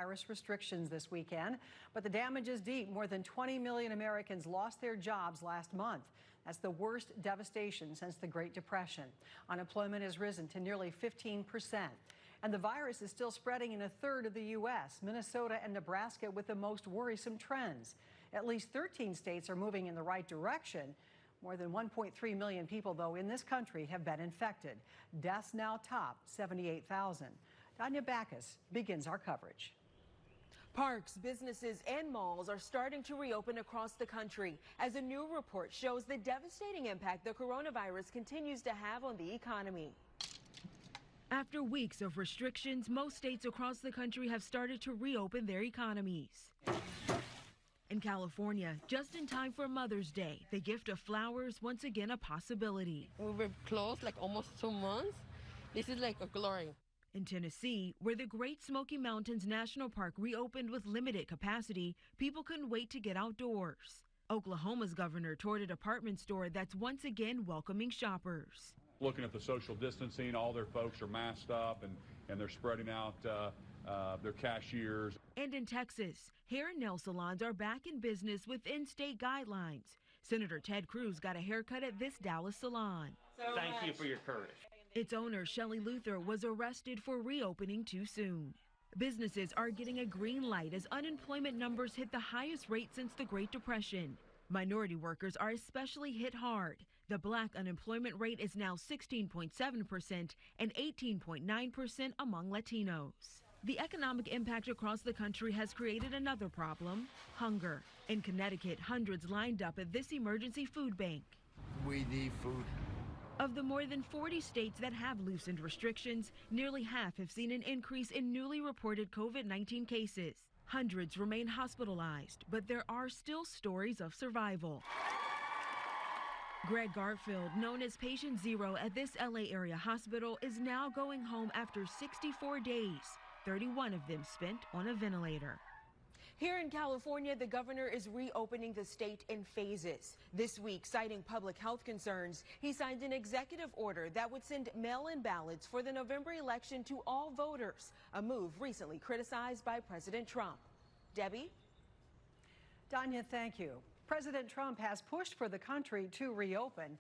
coronavirus restrictions this weekend, but the damage is deep. More than 20 million Americans lost their jobs last month. That's the worst devastation since the Great Depression. Unemployment has risen to nearly 15%. And the virus is still spreading in a third of the U.S., Minnesota and Nebraska with the most worrisome trends. At least 13 states are moving in the right direction. More than 1.3 million people, though, in this country have been infected. Deaths now top 78,000. Danya Bacchus begins our coverage. Parks, businesses, and malls are starting to reopen across the country as a new report shows the devastating impact the coronavirus continues to have on the economy. After weeks of restrictions, most states across the country have started to reopen their economies. In California, just in time for Mother's Day, the gift of flowers once again a possibility. We were closed like almost 2 months. This is like a glory. In Tennessee, where the Great Smoky Mountains National Park reopened with limited capacity, people couldn't wait to get outdoors. Oklahoma's governor toured a department store that's once again welcoming shoppers. Looking at the social distancing, all their folks are masked up and they're spreading out their cashiers. And in Texas, hair and nail salons are back in business within state guidelines. Senator Ted Cruz got a haircut at this Dallas salon. Thank you for your courage. Its owner, Shelley Luther, was arrested for reopening too soon. Businesses are getting a green light as unemployment numbers hit the highest rate since the Great Depression. Minority workers are especially hit hard. The black unemployment rate is now 16.7% and 18.9% among Latinos. The economic impact across the country has created another problem, hunger. In Connecticut, hundreds lined up at this emergency food bank. We need food. Of the more than 40 states that have loosened restrictions, nearly half have seen an increase in newly reported COVID-19 cases. Hundreds remain hospitalized, but there are still stories of survival. Greg Garfield, known as Patient Zero at this LA area hospital, is now going home after 64 days, 31 of them spent on a ventilator. Here in California, the governor is reopening the state in phases. This week, citing public health concerns, he signed an executive order that would send mail-in ballots for the November election to all voters, a move recently criticized by President Trump. Debbie? Danya, thank you. President Trump has pushed for the country to reopen.